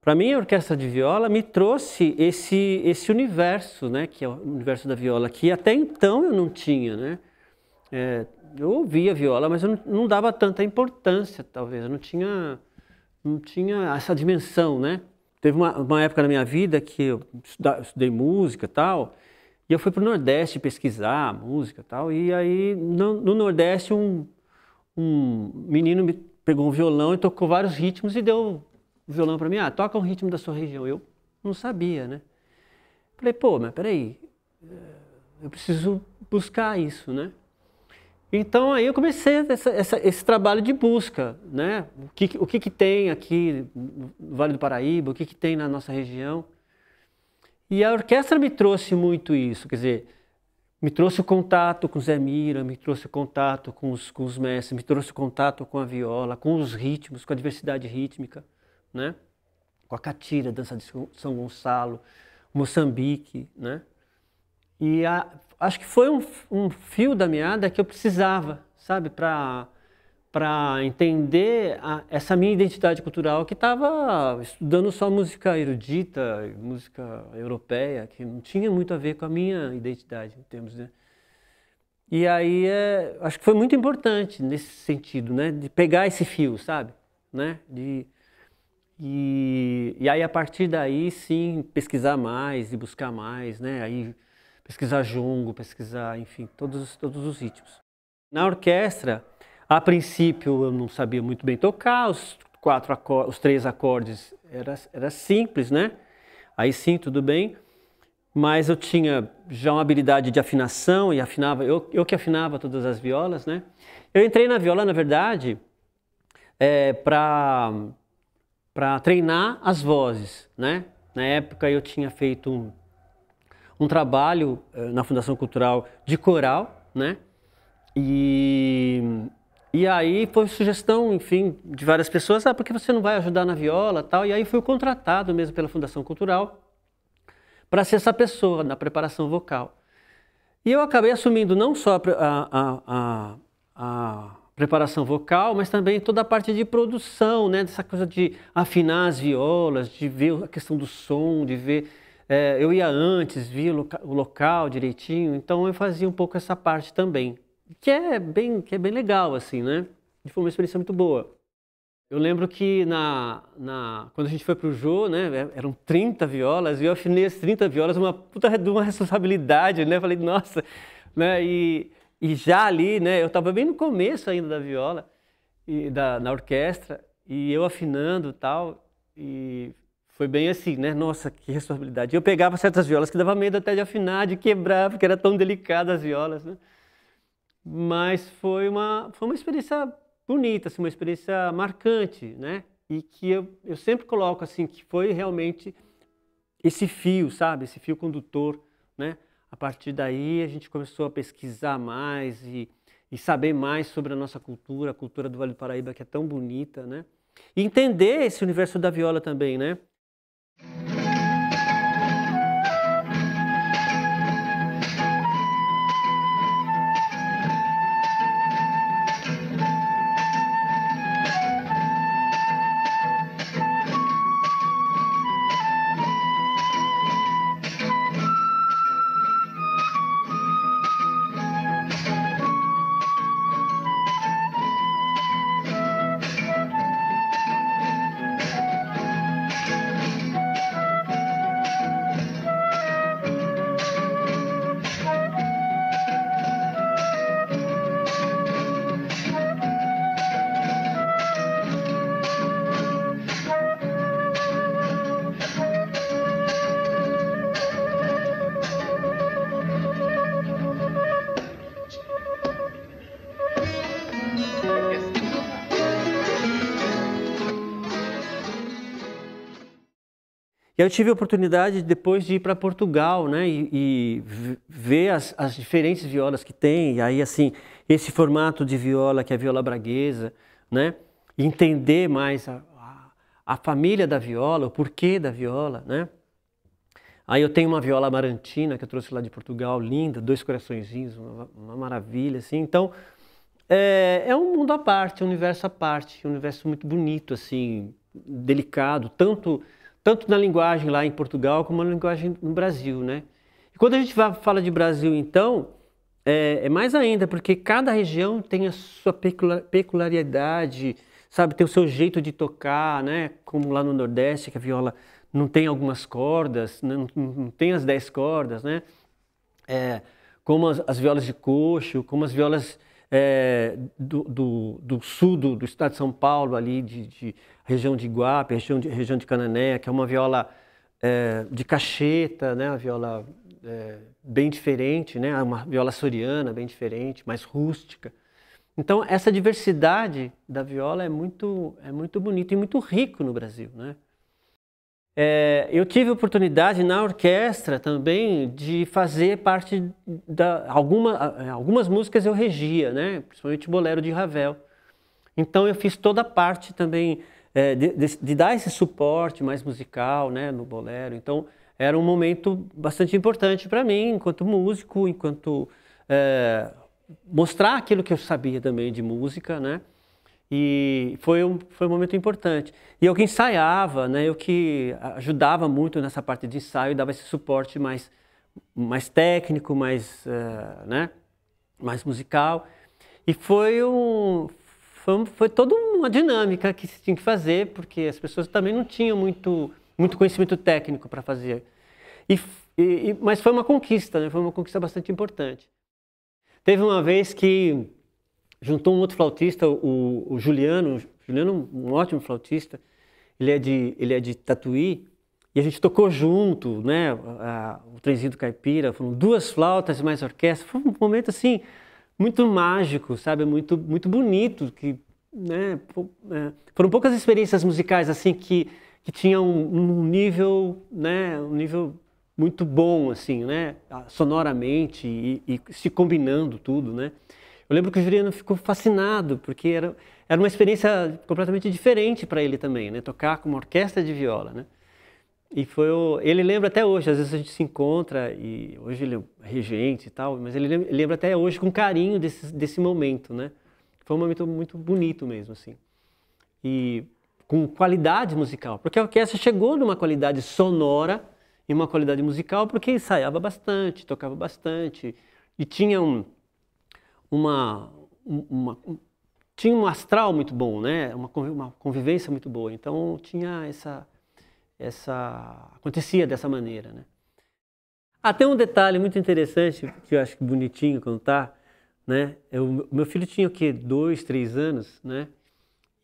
Para mim, a orquestra de viola me trouxe esse universo, né, que é o universo da viola, que até então eu não tinha, né? Eu ouvia viola, mas eu não dava tanta importância, talvez. Eu não tinha essa dimensão, né? Teve uma época na minha vida que eu estudei música e tal, e eu fui para o Nordeste pesquisar música e tal, e aí no Nordeste um menino me pegou um violão e tocou vários ritmos e deu o violão para mim. Ah, toca um ritmo da sua região. Eu não sabia, né? Falei, pô, mas peraí, eu preciso buscar isso, né? Então aí eu comecei esse trabalho de busca, né? O que tem aqui no Vale do Paraíba, o que tem na nossa região. E a orquestra me trouxe muito isso, quer dizer, me trouxe o contato com o Zé Mira, me trouxe o contato com os mestres, me trouxe o contato com a viola, com os ritmos, com a diversidade rítmica, né? Com a catira, dança de São Gonçalo, Moçambique, né? E acho que foi um fio da meada que eu precisava, sabe, para entender essa minha identidade cultural, que estava estudando só música erudita, música europeia, que não tinha muito a ver com a minha identidade em termos de... E aí acho que foi muito importante nesse sentido, né, de pegar esse fio, sabe, né, e aí a partir daí sim pesquisar mais e buscar mais, né, aí pesquisar jongo, pesquisar, enfim, todos os ritmos. Na orquestra, a princípio eu não sabia muito bem tocar, os 3 acordes era simples, né? Aí sim, tudo bem, mas eu tinha já uma habilidade de afinação e afinava, eu que afinava todas as violas, né? Eu entrei na viola, na verdade, para treinar as vozes, né? Na época eu tinha feito um trabalho na Fundação Cultural de coral, né? E aí foi sugestão, enfim, de várias pessoas, por que você não vai ajudar na viola e tal? E aí fui contratado mesmo pela Fundação Cultural para ser essa pessoa na preparação vocal. E eu acabei assumindo não só a preparação vocal, mas também toda a parte de produção, né? Dessa coisa de afinar as violas, de ver a questão do som, de ver... eu ia antes, via o local direitinho, então eu fazia um pouco essa parte também, que é bem legal, assim, né? E foi uma experiência muito boa. Eu lembro que quando a gente foi pro Jô, né, eram 30 violas, e eu afinei as 30 violas, uma puta de uma responsabilidade, né? Falei, nossa, né? E já ali, né, eu estava bem no começo ainda da viola, na orquestra, e eu afinando e tal, e foi bem assim, né? Nossa, que responsabilidade. Eu pegava certas violas que dava medo até de afinar, de quebrar, porque era tão delicada as violas, né? Mas foi uma experiência bonita, assim, uma experiência marcante, né? E que eu sempre coloco assim, que foi realmente esse fio, sabe? Esse fio condutor, né? A partir daí a gente começou a pesquisar mais e saber mais sobre a nossa cultura, a cultura do Vale do Paraíba, que é tão bonita, né? E entender esse universo da viola também, né? E aí eu tive a oportunidade depois de ir para Portugal, né, e ver as diferentes violas que tem, e aí assim, esse formato de viola que é a viola braguesa, né, e entender mais a família da viola, o porquê da viola, né. Aí eu tenho uma viola amarantina que eu trouxe lá de Portugal, linda, 2 coraçõezinhos, uma maravilha, assim. Então, é um mundo à parte, um universo à parte, um universo muito bonito, assim, delicado, tanto na linguagem lá em Portugal como na linguagem no Brasil, né? E quando a gente fala de Brasil, então, é mais ainda, porque cada região tem a sua peculiaridade, sabe? Tem o seu jeito de tocar, né? Como lá no Nordeste, que a viola não tem algumas cordas, né? Não tem as 10 cordas, né? Como as violas de coxo, como as violas do sul do estado de São Paulo, ali de região de Iguape, região de Cananéia, que é uma viola de cacheta, né? Uma viola bem diferente, né? Uma viola açoriana bem diferente, mais rústica. Então essa diversidade da viola é muito bonita e muito rico no Brasil, né? Eu tive a oportunidade na orquestra também de fazer parte algumas músicas eu regia, né? Principalmente o Bolero de Ravel. Então eu fiz toda a parte também de dar esse suporte mais musical, né, no bolero. Então era um momento bastante importante para mim, enquanto músico, enquanto mostrar aquilo que eu sabia também de música, né? E foi um momento importante. E eu que ensaiava, né? Eu que ajudava muito nessa parte de ensaio, dava esse suporte mais técnico, né? Mais musical. E foi toda uma dinâmica que se tinha que fazer, porque as pessoas também não tinham muito conhecimento técnico para fazer. Mas foi uma conquista, né? Foi uma conquista bastante importante. Teve uma vez que juntou um outro flautista, o Juliano, um ótimo flautista, ele é de Tatuí, e a gente tocou junto, né, o Trenzinho do Caipira, foram 2 flautas e mais orquestra, foi um momento assim, muito mágico, sabe, muito bonito, que, né, foram poucas experiências musicais assim que tinham um nível, né, muito bom, assim, né, sonoramente e se combinando tudo, né. Eu lembro que o Juliano ficou fascinado, porque era uma experiência completamente diferente para ele também, né? Tocar com uma orquestra de viola, né? E ele lembra até hoje, às vezes a gente se encontra, e hoje ele é regente e tal, mas ele lembra até hoje com carinho desse momento, né? Foi um momento muito bonito mesmo, assim. E com qualidade musical, porque a orquestra chegou numa qualidade sonora e uma qualidade musical porque ensaiava bastante, tocava bastante, e tinha tinha um astral muito bom, né? Uma convivência muito boa. Então tinha acontecia dessa maneira, né? Tem um detalhe muito interessante que eu acho bonitinho contar, né? Meu filho tinha o quê? 2, 3 anos, né?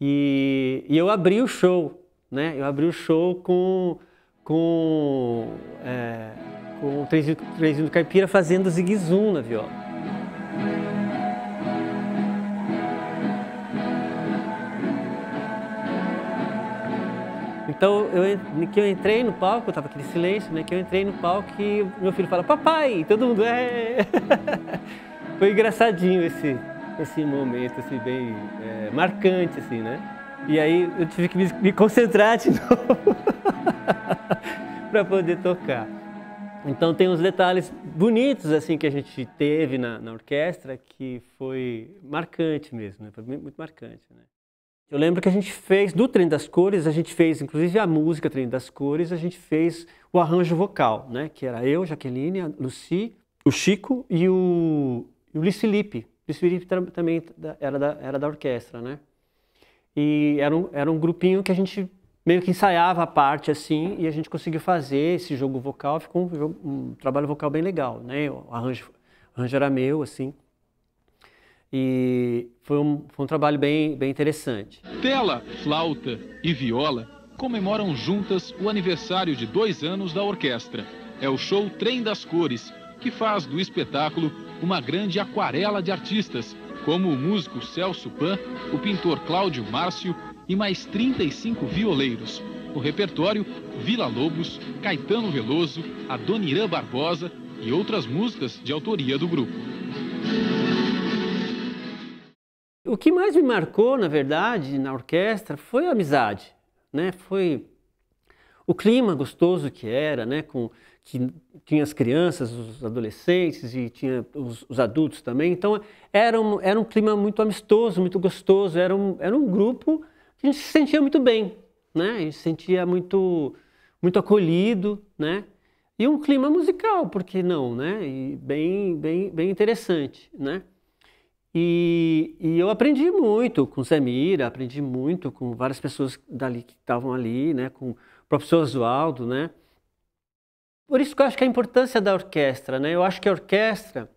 E eu abri o show, né? Eu abri o show com o Trenzinho do Caipira fazendo zigue-zum na viola. Então, eu entrei no palco, estava aquele silêncio, né? Que eu entrei no palco e meu filho fala, papai! Todo mundo Foi engraçadinho esse momento, assim, bem marcante, assim, né? E aí eu tive que me concentrar de novo para poder tocar. Então tem uns detalhes bonitos, assim, que a gente teve na orquestra que foi marcante mesmo, né? Foi muito marcante, né? Eu lembro que a gente fez, do Trem das Cores, a gente fez, inclusive a música Trem das Cores, a gente fez o arranjo vocal, né? Que era eu, Jaqueline, a Lucy, o Chico e o Luiz Felipe. O Luiz Felipe também era da orquestra, né? E era um grupinho que a gente meio que ensaiava a parte assim, e a gente conseguiu fazer esse jogo vocal, ficou um trabalho vocal bem legal, né? O arranjo era meu, assim. E foi um trabalho bem interessante. Tela, flauta e viola comemoram juntas o aniversário de 2 anos da orquestra. É o show Trem das Cores, que faz do espetáculo uma grande aquarela de artistas, como o músico Celso Pan, o pintor Cláudio Márcio e mais 35 violeiros. No repertório, Vila Lobos, Caetano Veloso, Adoniran Barbosa e outras músicas de autoria do grupo. O que mais me marcou, na verdade, na orquestra foi a amizade, né? Foi o clima gostoso que era, né? Que tinha as crianças, os adolescentes e tinha os adultos também. Então era um clima muito amistoso, muito gostoso. Era um grupo que a gente se sentia muito bem, né? A gente se sentia muito acolhido, né? E um clima musical, por que não, né? E bem interessante, né? E eu aprendi muito com o Zé Mira, aprendi muito com várias pessoas dali que estavam ali, né? Com o professor Oswaldo, né? Por isso que eu acho que a importância da orquestra, né? Eu acho que a orquestra,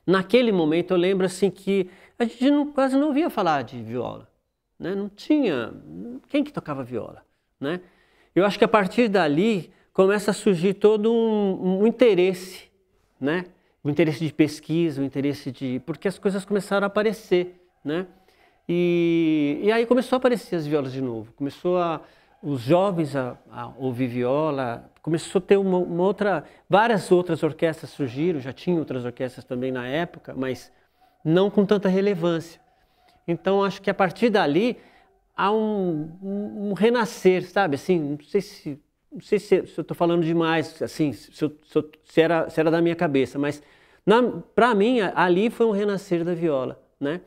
naquele momento, eu lembro assim que a gente quase não ouvia falar de viola, né? Não tinha quem que tocava viola, né? Eu acho que a partir dali começa a surgir todo um interesse, né? O interesse de pesquisa, o interesse de... porque as coisas começaram a aparecer, né? E aí começou a aparecer as violas de novo, os jovens a ouvir viola, começou a ter várias outras orquestras surgiram, já tinha outras orquestras também na época, mas não com tanta relevância. Então acho que a partir dali há um renascer, sabe? Assim, não sei se eu estou falando demais, assim, se era da minha cabeça, mas para mim ali foi um renascer da viola, né?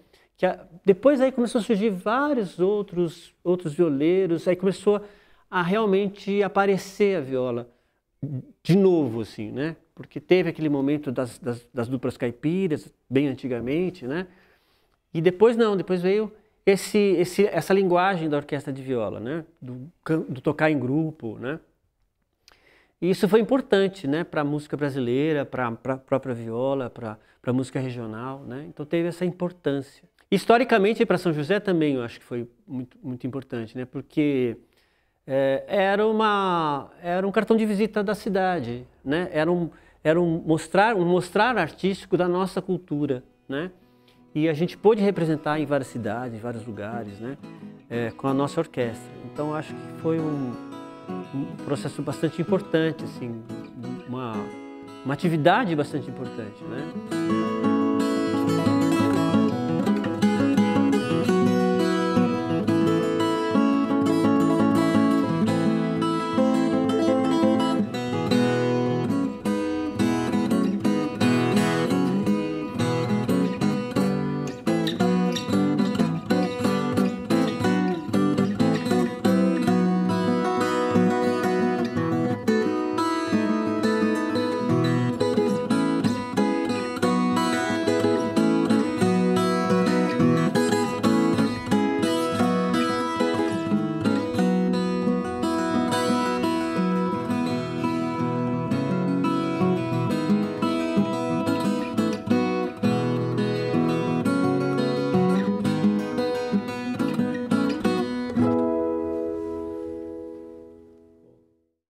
Depois aí começou a surgir vários outros violeiros, aí começou a realmente aparecer a viola de novo, assim, né? Porque teve aquele momento das duplas caipiras, bem antigamente, né? E depois não, depois veio essa linguagem da orquestra de viola, né? Do tocar em grupo, né? E isso foi importante, né, para a música brasileira, para a própria viola, para a música regional, né? Então teve essa importância. Historicamente, para São José também eu acho que foi muito importante, né? Porque era um cartão de visita da cidade, né? Era um mostrar artístico da nossa cultura, né? E a gente pôde representar em várias cidades, em vários lugares, né? Com a nossa orquestra. Então acho que foi um processo bastante importante, assim, uma atividade bastante importante, né?